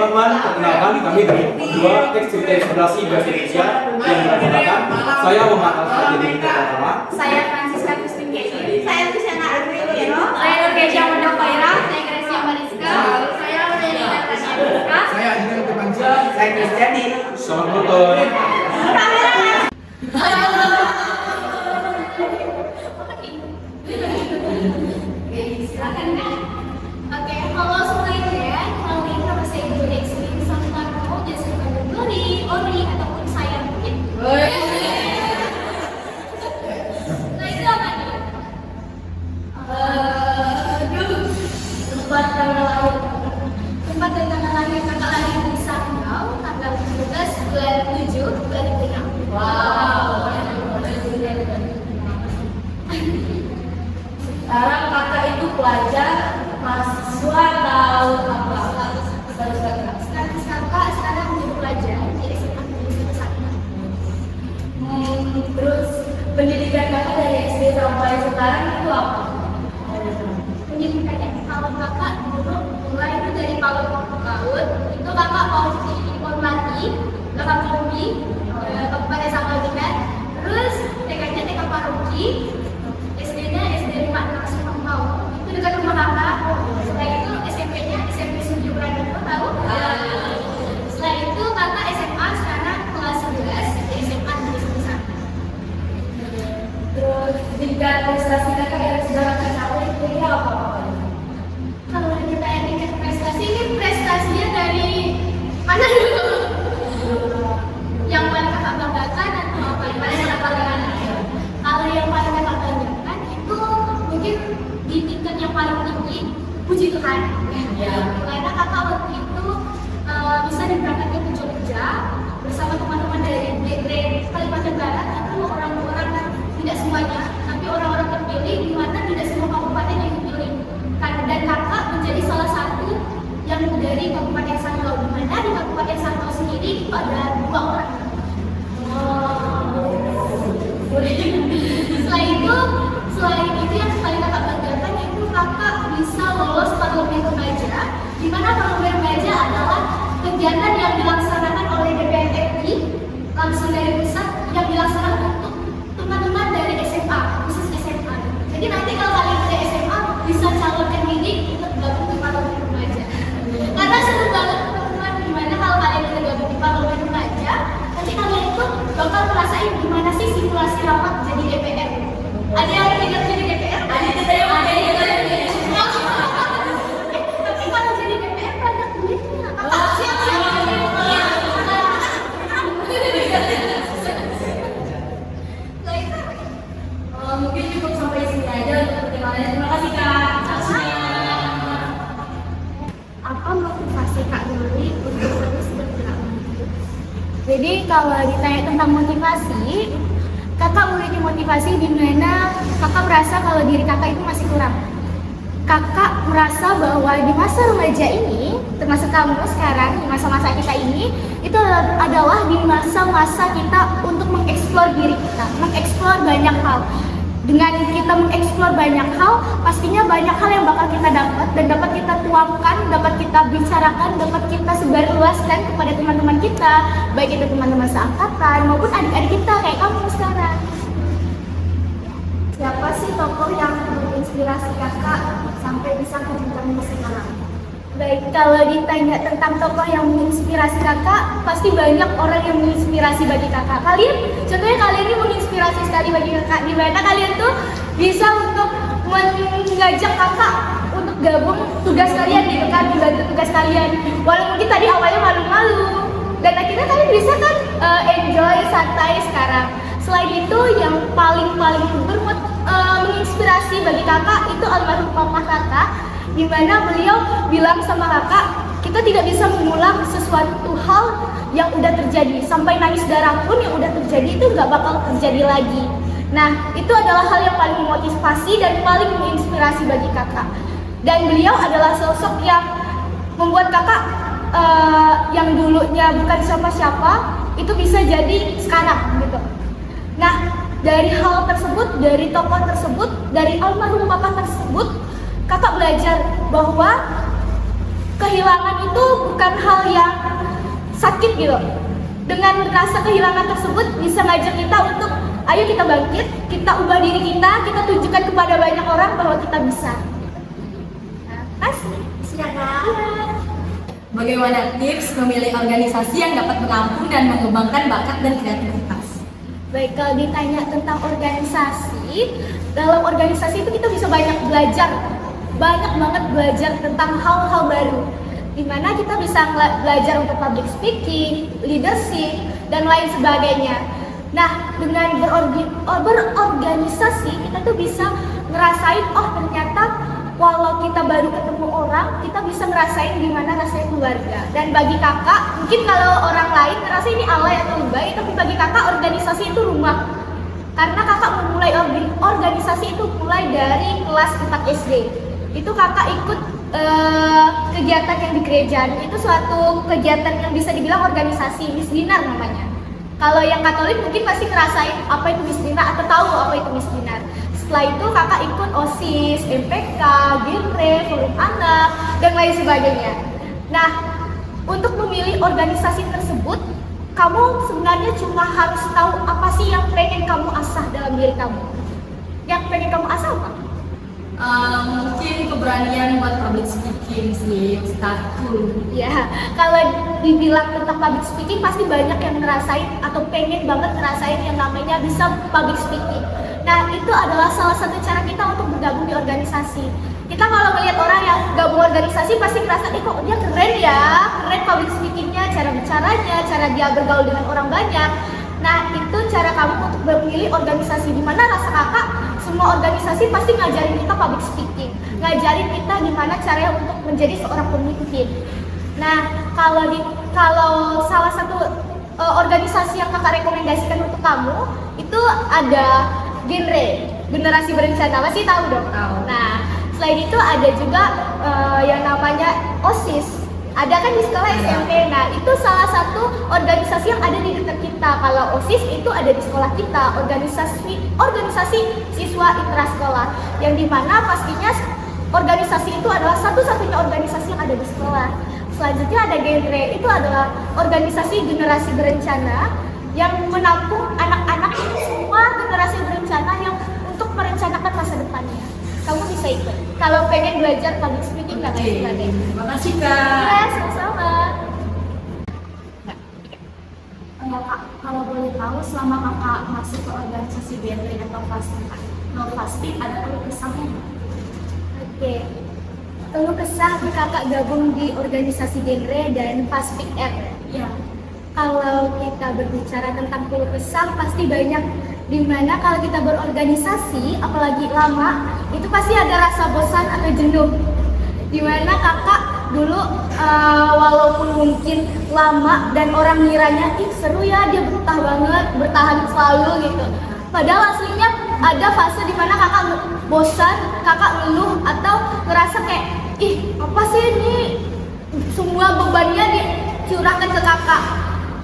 teman-teman, perkenalkan kami dari dua teks cerita inspirasi bahasa Indonesia yang menggunakan saya Muhammad Al-Fatih pertama. Saya Francisca Christine Keji. Saya Luciana Arvino. Saya Nurkeja Wanda Faira. Saya Gracia Mariska. Saya Aureli Natasha Mariska. Saya Adina Kepanca. Saya Kristiani. Selamat menonton. Oke, halo semuanya. Kenalin nama saya Ibu Dexter Santarno, biasa dipanggil Dori, Ori, ataupun saya mungkin. Nah itu apa nih? Tempat tanggal lahir. Tempat dan tanggal lahir kakak lahir di Sanggau, tanggal 17 bulan 7 2006. Wow. Sekarang kakak itu pelajar, mahasiswa atau apa? Status kakak sekarang menjadi pelajar di SMA Negeri 1. Terus pendidikan kakak dari SD sampai sekarang itu apa? Pendidikannya kalau kakak dulu mulai itu dari PAUD itu kakak mau di Ormati, belakang Kombi, Kabupaten Samarinda, terus TK-nya TK Paroki, SD-nya SD 5 Simpang itu dekat rumah kakak. Setelah itu SMP-nya SMP Suju Pradana, tahu? Setelah itu kakak SMA sekarang kelas 11 di SMA Negeri 1. Terus tingkat prestasi kakak yang sudah kakak capai itu apa? Kalau kita tingkat prestasi ini prestasinya dari mana dulu? Yang paling kakak banggakan atau apa? Yang paling kakak banggakan? Kalau yang paling kakak banggakan itu mungkin di tingkat yang paling tinggi, puji Tuhan. Ya. Karena kakak waktu itu bisa diberangkatkan ke Jogja bersama teman-teman dari Negeri Kalimantan Barat. Itu orang-orang tidak semuanya, tapi orang-orang terpilih di mana tidak semua kabupaten yang dipilih. Dan kakak menjadi salah satu yang dari Kabupaten Sanggau, di mana di Kabupaten Sanggau sendiri itu ada 2 orang. Selain itu yang paling kakak banggakan itu kakak bisa lolos parlemen remaja, di mana parlemen remaja adalah kegiatan yang dilaksanakan oleh DPR RI langsung dari pusat yang dilaksanakan untuk teman-teman dari SMA, khusus SMA. Jadi nanti kalau kalian dari SMA bisa calonkan diri untuk gabung di parlemen remaja. Karena seru banget teman-teman, gimana kalau kalian udah gabung di parlemen remaja, nanti kalian itu bakal merasain gimana sih simulasi rapat jadi DPR. Ada yang ingat jadi DPR? Ada yang tapi kalau jadi DPR banyak duitnya. Mungkin cukup sampai sini aja untuk perkenalannya. Terima kasih kak. Apa motivasi Kak Dori untuk terus bergerak? Jadi kalau ditanya tentang motivasi, kakak memiliki motivasi di mana kakak merasa kalau diri kakak itu masih kurang. Kakak merasa bahwa di masa remaja ini, termasuk kamu sekarang, di masa-masa kita ini, itu adalah di masa-masa kita untuk mengeksplor diri kita, mengeksplor banyak hal. Dengan kita mengeksplor banyak hal, pastinya banyak hal yang bakal kita dapat dan dapat kita tuangkan, dapat kita bicarakan, dapat kita sebarluaskan kepada teman-teman kita, baik itu teman-teman seangkatan maupun adik-adik kita kayak kamu sekarang. Siapa sih tokoh yang menginspirasi kakak sampai bisa ke jenjang ini sekarang? Baik, kalau ditanya tentang tokoh yang menginspirasi kakak, pasti banyak orang yang menginspirasi bagi kakak. Contohnya kalian ini menginspirasi sekali bagi kakak. Di mana kalian tuh bisa untuk mengajak kakak untuk gabung tugas kalian gitu kan, membantu tugas kalian. Walaupun mungkin tadi awalnya malu-malu, dan akhirnya kalian bisa kan enjoy santai sekarang. Selain itu, yang paling menginspirasi bagi kakak itu almarhum papa kakak, di mana beliau bilang sama kakak, kita tidak bisa mengulang sesuatu hal yang udah terjadi. Sampai nangis darah pun yang udah terjadi itu nggak bakal terjadi lagi. Nah, itu adalah hal yang paling memotivasi dan paling menginspirasi bagi kakak. Dan beliau adalah sosok yang membuat kakak yang dulunya bukan siapa-siapa, itu bisa jadi sekarang gitu. Nah, dari hal tersebut, dari tokoh tersebut, dari almarhum papa tersebut, kakak belajar bahwa kehilangan itu bukan hal yang sakit gitu. Dengan rasa kehilangan tersebut bisa ngajak kita untuk ayo kita bangkit, kita ubah diri kita tunjukkan kepada banyak orang bahwa kita bisa. Silakan. Bagaimana tips memilih organisasi yang dapat menampung dan mengembangkan bakat dan kreativitas? Baik, kalau ditanya tentang organisasi, dalam organisasi itu kita bisa banyak belajar, banyak banget belajar tentang hal-hal baru. Dimana kita bisa belajar untuk public speaking, leadership, dan lain sebagainya. Nah, dengan berorganisasi, kita tuh bisa ngerasain, oh ternyata walau kita baru ketemu orang, kita bisa ngerasain gimana rasanya keluarga. Dan bagi kakak, mungkin kalau orang lain ngerasa ini alay atau lebay, tapi bagi kakak organisasi itu rumah. Karena kakak memulai organisasi itu mulai dari kelas 4 SD. Itu kakak ikut kegiatan yang di gereja. Itu suatu kegiatan yang bisa dibilang organisasi, Miss Dinar namanya. Kalau yang Katolik mungkin pasti ngerasain apa itu Miss Dinar atau tahu apa itu Miss Dinar. Setelah itu kakak ikut OSIS, MPK, Genre, Forum Anak, dan lain sebagainya. Nah, untuk memilih organisasi tersebut, kamu sebenarnya cuma harus tahu apa sih yang pengen kamu asah dalam diri kamu. Yang pengen kamu asah apa? Mungkin keberanian buat public speaking sih, satu. Ya, kalau dibilang tentang public speaking pasti banyak yang ngerasain atau pengen banget ngerasain yang namanya bisa public speaking. Nah, itu adalah salah satu cara kita untuk bergabung di organisasi. Kita kalau melihat orang yang gabung organisasi pasti ngerasa, kok dia keren ya, keren public speakingnya, cara bicaranya, cara dia bergaul dengan orang banyak. Nah, itu cara kamu untuk memilih organisasi. Dimana rasa kakak, semua organisasi pasti ngajarin kita public speaking, ngajarin kita gimana caranya untuk menjadi seorang pemimpin. Nah, kalau salah satu organisasi yang kakak rekomendasikan untuk kamu itu ada Generasi Berencana, pasti tahu dong. Tahu. Nah, selain itu ada juga yang namanya OSIS. Ada kan di sekolah SMP. Nah, itu salah satu organisasi yang ada di dekat kita. Kalau OSIS itu ada di sekolah kita, organisasi siswa intrasekolah. Yang dimana pastinya organisasi itu adalah satu-satunya organisasi yang ada di sekolah. Selanjutnya ada Genre, itu adalah organisasi Generasi Berencana yang menampung anak-anak semua generasi berencana yang untuk merencanakan masa depannya. Kamu bisa ikut kalau pengen belajar public speaking dan lain sebagainya. Terima kasih Kak. Ya, sama-sama. Kak, kalau boleh tahu selama kakak masuk ke organisasi Genre atau Fastik ada keluh kesahnya? Oke. Keluh kesah kakak gabung di organisasi Genre dan Fastik R. Iya. Kalau kita berbicara tentang keluh kesah pasti banyak, dimana kalau kita berorganisasi apalagi lama itu pasti ada rasa bosan atau jenuh. Dimana kakak dulu walaupun mungkin lama dan orang ngiranya seru ya, dia betah banget, bertahan selalu gitu. Padahal aslinya ada fase dimana kakak bosan, kakak ngeluh atau ngerasa kayak apa sih ini, semua bebannya dicurahkan ke kakak.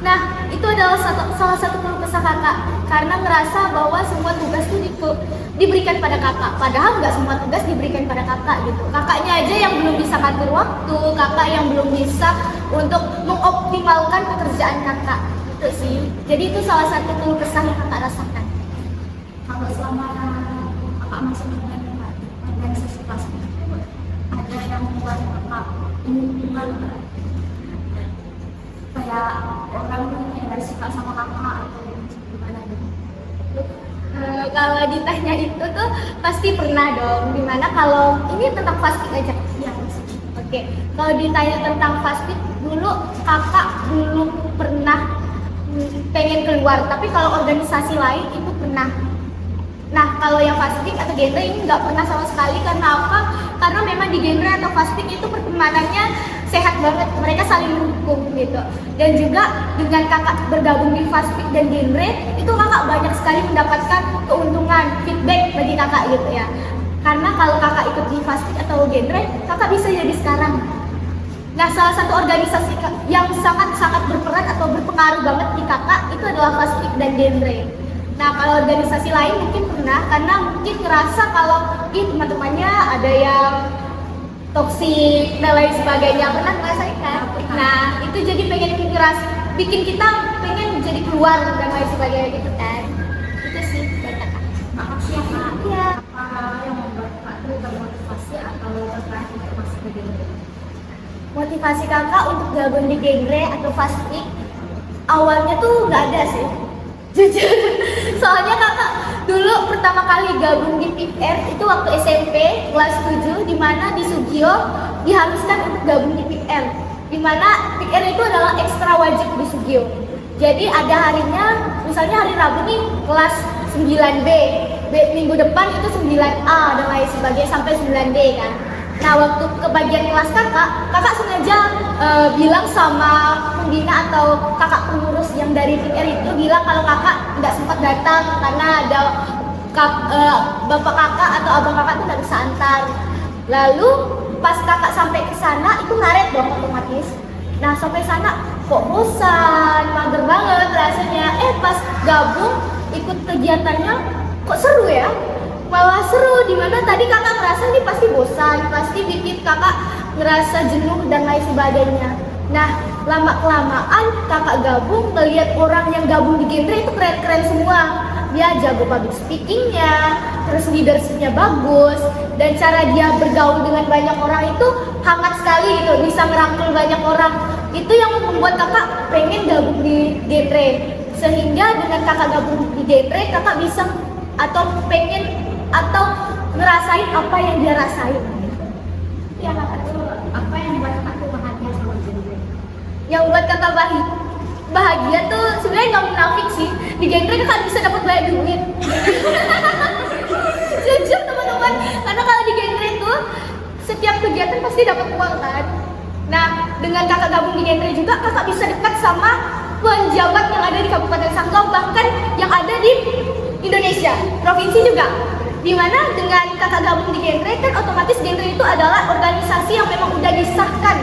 Nah, itu adalah salah satu keluh kesah kakak, karena ngerasa bahwa semua tugas itu diberikan pada kakak, padahal nggak semua tugas diberikan pada kakak gitu. Kakaknya aja yang belum bisa ngatur waktu, kakak yang belum bisa untuk mengoptimalkan pekerjaan kakak, itu sih. Jadi itu salah satu keluh kesah yang kakak rasakan. Kalau selama kakak masuk ke organisasi Fastik, ada yang membuat kakak ingin kayak orang yang gak suka sama kakak atau gimana gitu? Kalau ditanya itu tuh pasti pernah dong, dimana kalau ini tentang Fastik aja. Iya. Oke, kalau ditanya tentang Fastik, dulu kakak belum pernah pengen keluar, tapi kalau organisasi lain itu pernah. Nah, kalau yang Fastik atau Genre ini nggak pernah sama sekali. Karena apa? Karena memang di Genre atau Fastik itu pertemanannya sehat banget, mereka saling mendukung gitu. Dan juga dengan kakak bergabung di Fastik dan Genre, itu kakak banyak sekali mendapatkan keuntungan, feedback bagi kakak gitu ya. Karena kalau kakak ikut di Fastik atau Genre, kakak bisa jadi sekarang. Nah, salah satu organisasi yang sangat-sangat berperan atau berpengaruh banget di kakak itu adalah Fastik dan Genre. Nah, kalau organisasi lain mungkin pernah, karena mungkin ngerasa kalau teman-temannya ada yang toksik dan lain sebagainya, pernah ngerasain kan? Nah itu jadi pengen bikin kita pengen jadi keluar dan lain sebagainya gitu kan. Itu sih buat kakak. Makasih ya Kak. Iya. Apa yang membuat Kak tuh termotivasi atau tertarik untuk masuk ke genre? Motivasi kakak untuk gabung di genre atau fastik awalnya tuh nggak ada sih, jujur. Soalnya kakak dulu pertama kali gabung di PIPR itu waktu SMP kelas 7, di mana di Sugio diharuskan untuk gabung di PIPR, di mana PIPR itu adalah ekstra wajib di Sugio. Jadi ada harinya, misalnya hari Rabu nih kelas 9B, minggu depan itu 9A dan lain sebagainya sampai 9D kan. Nah waktu ke bagian kelas kakak sengaja bilang sama pembina atau kakak pengurus yang dari PIPR itu bilang kalau kakak nggak sempat datang karena ada bapak kakak atau abang kakak tuh nggak bisa antar. Lalu pas kakak sampai ke sana itu ngaret dong otomatis. Nah sampai sana kok bosan, mager banget rasanya. Pas gabung ikut kegiatannya kok seru ya. Malah seru, dimana tadi kakak ngerasa ini pasti bosan, pasti bikin kakak ngerasa jenuh dan lain sebagainya. Nah, lama-kelamaan kakak gabung, melihat orang yang gabung di genre itu keren-keren semua. Dia jago public speakingnya, terus leadershipnya bagus, dan cara dia bergaul dengan banyak orang itu hangat sekali gitu, bisa merangkul banyak orang. Itu yang membuat kakak pengen gabung di genre. Sehingga dengan kakak gabung di genre, kakak bisa atau pengen atau ngerasain apa yang dia rasain. Ya Kak, apa yang membuat Kak tuh bahagia sama genre? Yang buat kakak bahagia tuh sebenarnya nggak munafik sih. Di genre kakak bisa dapat banyak duit. Jujur teman-teman, karena kalau di genre tuh setiap kegiatan pasti dapat uang kan. Nah dengan kakak gabung di genre juga kakak bisa dekat sama penjabat yang ada di Kabupaten Sanggau, bahkan yang ada di Indonesia, provinsi juga. Dimana dengan kakak gabung di genre kan otomatis genre itu adalah organisasi yang memang udah disahkan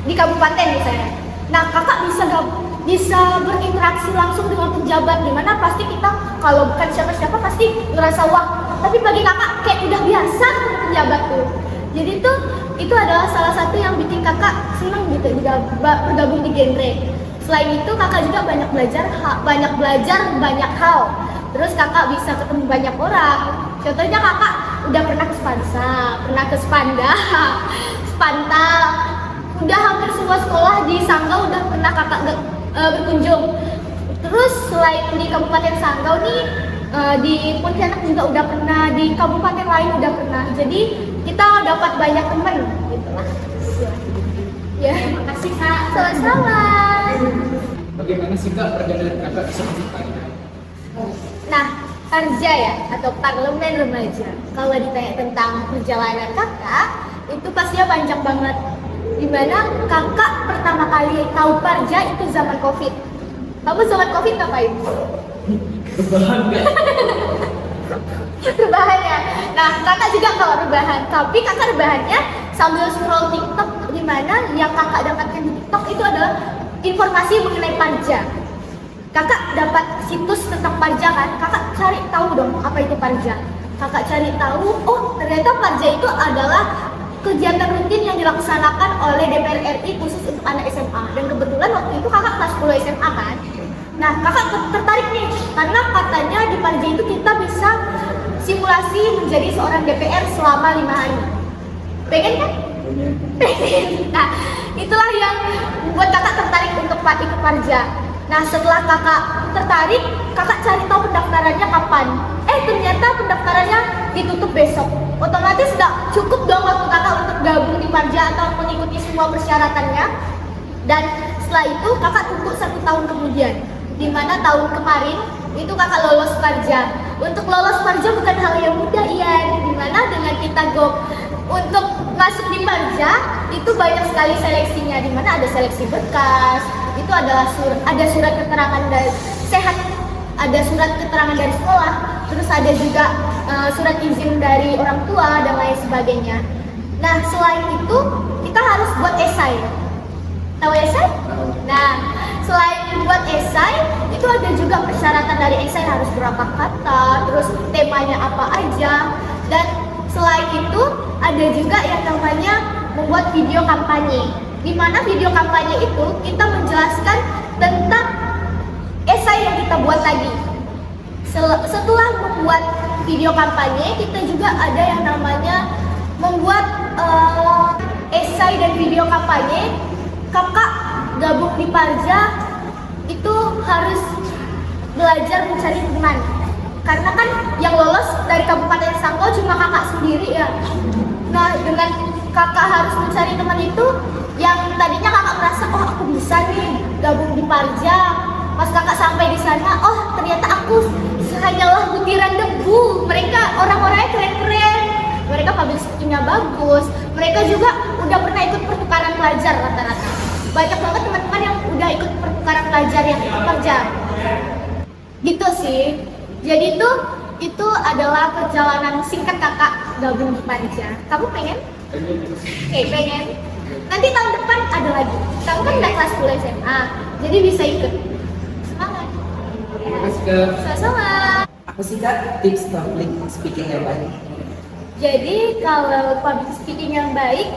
di kabupaten misalnya. Nah kakak bisa berinteraksi langsung dengan penjabat, dimana pasti kita kalau bukan siapa-siapa pasti ngerasa wah, tapi bagi kakak kayak udah biasa dengan penjabat tuh. Jadi tuh itu adalah salah satu yang bikin kakak seneng gitu bergabung di genre. Selain itu kakak juga banyak belajar banyak hal. Terus kakak bisa ketemu banyak orang. Contohnya kakak udah pernah ke Spansa, pernah ke Spanda, Spantal. Udah hampir semua sekolah di Sanggau udah pernah kakak berkunjung. Terus selain di Kabupaten Sanggau nih, di Pontianak juga udah pernah, di kabupaten lain udah pernah. Jadi kita dapat banyak teman gitu lah. Ya, Terima kasih Kak. sama-sama. Bagaimana sih Kak perjalanan kakak bisa menciptakan? Nah, Parja ya, atau Parlemen Remaja. Kalau ditanya tentang perjalanan kakak, itu pastinya panjang banget. Dimana kakak pertama kali tahu Parja itu zaman COVID. Kamu zaman COVID ngapain? Rebahan nggak? Rebahan ya. Nah, kakak juga kalau rebahan, tapi kakak rebahannya sambil scroll TikTok. Dimana yang kakak dapatkan di TikTok itu adalah informasi mengenai Parja. Kakak dapat situs tentang Parja kan, kakak cari tahu dong apa itu Parja. Kakak cari tahu, oh ternyata Parja itu adalah kegiatan rutin yang dilaksanakan oleh DPR RI khusus untuk anak SMA. Dan kebetulan waktu itu kakak kelas 10 SMA kan. Nah kakak tertarik nih, karena katanya di Parja itu kita bisa simulasi menjadi seorang DPR selama 5 hari. Pengen kan? Pengen. Nah itulah yang membuat kakak tertarik untuk ikut Parja. Nah setelah kakak tertarik, kakak cari tahu pendaftarannya kapan. Ternyata pendaftarannya ditutup besok. Otomatis nggak cukup dong waktu kakak untuk gabung di Parja atau mengikuti semua persyaratannya. Dan setelah itu kakak tunggu 1 tahun kemudian, dimana tahun kemarin itu kakak lolos Parja. Untuk lolos Parja bukan hal yang mudah Ian, dimana dengan kita untuk masuk di Parja itu banyak sekali seleksinya, dimana ada seleksi berkas, itu adalah ada surat keterangan dari sehat, ada surat keterangan dari sekolah, terus ada juga surat izin dari orang tua dan lain sebagainya. Nah selain itu kita harus buat esai. Tahu esai? Nah selain buat esai itu ada juga persyaratan dari esai, harus berapa kata, terus temanya apa aja. Dan selain itu ada juga yang namanya membuat video kampanye. Di mana video kampanye itu kita menjelaskan tentang esai yang kita buat tadi. Setelah membuat video kampanye, kita juga ada yang namanya membuat esai dan video kampanye. Kakak gabung di Parja itu harus belajar mencari teman, karena kan yang lolos dari Kabupaten Sanggau cuma kakak sendiri ya. Nah, dengan kakak harus mencari teman itu, yang tadinya kakak merasa oh aku bisa nih gabung di Parja, pas kakak sampai di sana, oh ternyata aku hanyalah butiran debu. Mereka orang-orangnya keren-keren, mereka public speaking-nya bagus, mereka juga udah pernah ikut pertukaran pelajar rata-rata. Banyak banget teman-teman yang udah ikut pertukaran pelajar yang kerja. Gitu sih. Jadi itu adalah perjalanan singkat kakak gabung di Parja. Kamu pengen? Pengen. Nanti tahun depan ada lagi. Kamu kan udah kelas 10 SMA, jadi bisa ikut. Semangat. Terima kasih Kak. Sama-sama. Apa sih Kak tips public speaking yang baik? Jadi kalau public speaking yang baik,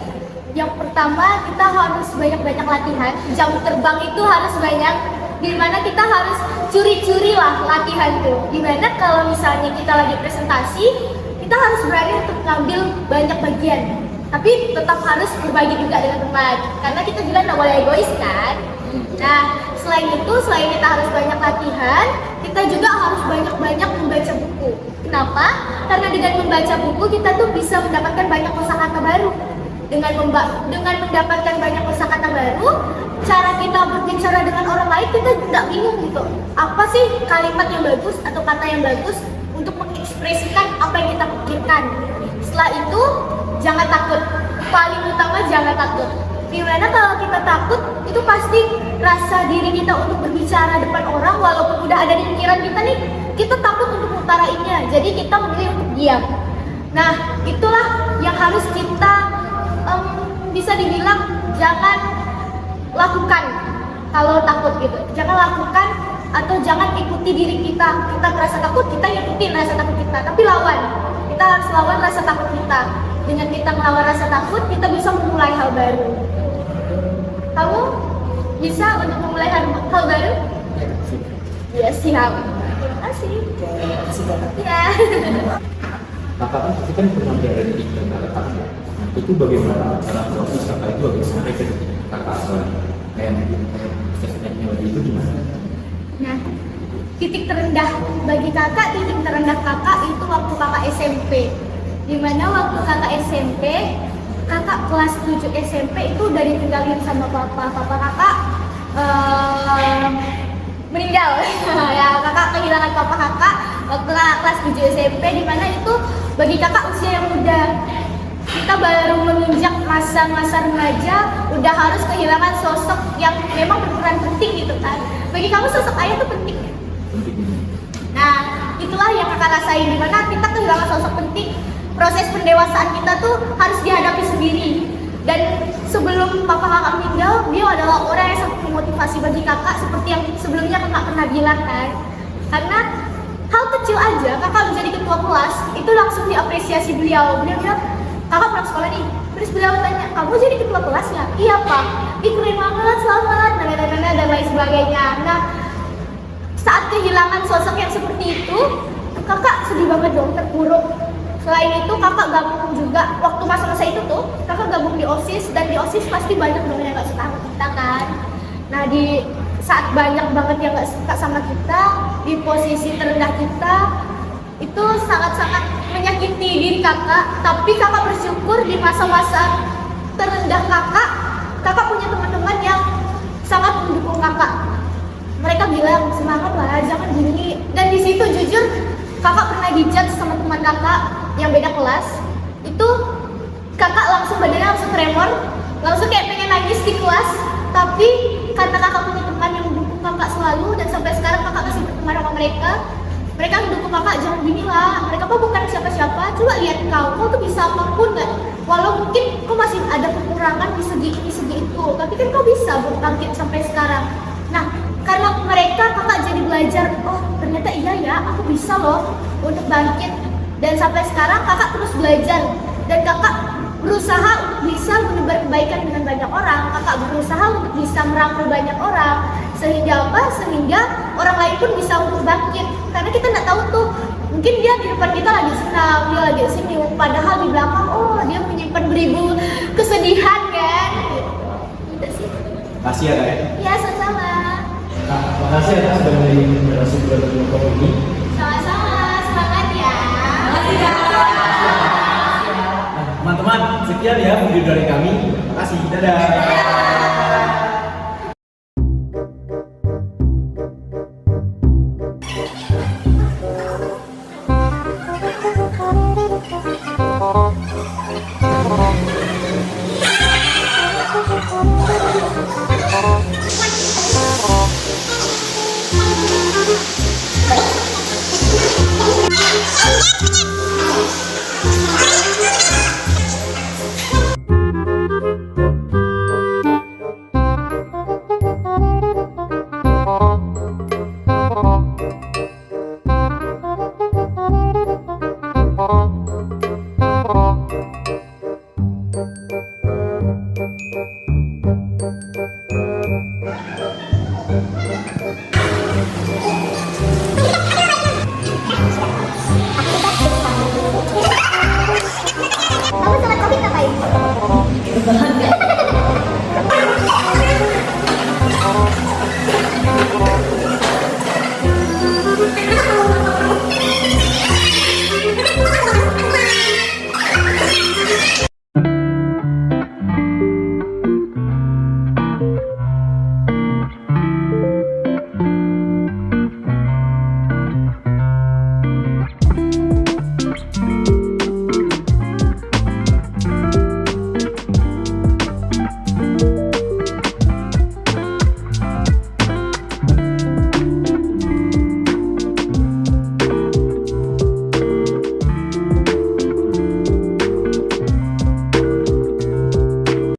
yang pertama kita harus banyak-banyak latihan. Jam terbang itu harus banyak, dimana kita harus curi-curi lah latihan tuh. Dimana kalau misalnya kita lagi presentasi, kita harus berani untuk ngambil banyak bagian, tapi tetap harus berbagi juga dengan teman, karena kita juga nggak boleh egois kan. Nah, selain itu, selain kita harus banyak latihan, kita juga harus banyak-banyak membaca buku. Kenapa? Karena dengan membaca buku kita tuh bisa mendapatkan banyak kosakata baru. Dengan mendapatkan banyak kosakata baru, cara kita berbicara dengan orang lain kita tidak bingung gitu. Apa sih kalimat yang bagus atau kata yang bagus untuk mengekspresikan apa yang kita pikirkan. Setelah itu, jangan takut. Paling utama jangan takut. Dimana kalau kita takut, itu pasti rasa diri kita untuk berbicara depan orang, walaupun udah ada di pikiran kita nih, kita takut untuk mengutarainnya. Jadi kita memilih untuk diam. Nah, itulah yang harus kita bisa dibilang jangan lakukan kalau takut gitu. Jangan lakukan atau jangan ikuti diri kita. Kita merasa takut, kita ikutin rasa takut kita, tapi lawan. Kita harus lawan rasa takut kita. Dengan kita melawan rasa takut, kita bisa memulai hal baru. Kamu bisa untuk memulai hal baru? Ya, siap. Terima kasih. Terima kasih Kak. Ya. Kakak kan pasti kan pernah berada di negara kakak. Itu bagaimana cara proses kakak itu agar sampai ke titik kakak kayak prosesnya itu gimana? Nah, titik terendah bagi kakak, titik terendah kakak itu waktu kakak SMP. Dimana waktu kakak SMP, kakak kelas 7 SMP itu udah ditinggalin sama papa kakak meninggal. Ya, kakak kehilangan papa kakak waktu kakak kelas 7 SMP, dimana itu bagi kakak usia yang muda. Kita baru menginjak masa-masa remaja, udah harus kehilangan sosok yang memang berperan penting gitu kan. Bagi kamu sosok ayah itu penting ya? Nah, itulah yang kakak rasain, dimana kita kehilangan sosok penting. Proses pendewasaan kita tuh harus dihadapi sendiri. Dan sebelum papa kakak meninggal, dia adalah orang yang sangat memotivasi bagi kakak, seperti yang sebelumnya kakak pernah bilang kan. Karena hal kecil aja, kakak menjadi ketua kelas, itu langsung diapresiasi beliau. Beliau bilang, kakak pulang sekolah nih. Terus beliau tanya, kamu jadi ketua kelas ya? Iya pak. Ih keren banget, selamat, dan lain sebagainya. Nah, saat kehilangan sosok yang seperti itu, kakak sedih banget dong, terpuruk. Selain itu, kakak gabung juga, waktu masa-masa itu tuh, kakak gabung di OSIS, dan di OSIS pasti banyak dong yang gak suka sama kita kan. Nah, di saat banyak banget yang gak suka sama kita, di posisi terendah kita, itu sangat-sangat menyakiti diri kakak. Tapi kakak bersyukur di masa-masa terendah kakak punya teman-teman yang sangat mendukung kakak. Mereka bilang, semangat lah, jangan gini. Dan di situ jujur, kakak pernah dijudge sama teman kakak yang beda kelas. Itu kakak langsung badannya langsung tremor, langsung kayak pengen nangis di kelas. Tapi karena kakak punya teman yang mendukung kakak selalu, dan sampai sekarang kakak masih berteman sama mereka. Mereka mendukung kakak, jangan gini lah, mereka kok bukan siapa-siapa, coba lihat kau tuh bisa apapun kan. Walau mungkin kau masih ada kekurangan di segi ini, segi itu, tapi kan kau bisa bangkit sampai sekarang. Nah, karena mereka kakak jadi belajar, oh ternyata iya ya, aku bisa loh untuk bangkit. Dan sampai sekarang kakak terus belajar, dan kakak berusaha untuk bisa menebar kebaikan dengan banyak orang, kakak berusaha untuk bisa merangkul banyak orang, sehingga apa? Sehingga orang lain pun bisa untuk bangkit, karena kita nggak tahu tuh, mungkin dia di depan kita lagi senang, dia lagi senyum, padahal di belakang, oh dia menyimpan beribu kesedihan kan, gitu sih. Makasih ya, Kak. Ya, sama-sama. Kak, makasih ya, Kak, sudah menjadi moderasi bulan kelompok ini. Sama-sama, semangat ya. Makasih Kak. Nah, teman-teman, sekian ya video dari kami. Terima kasih. Dadah.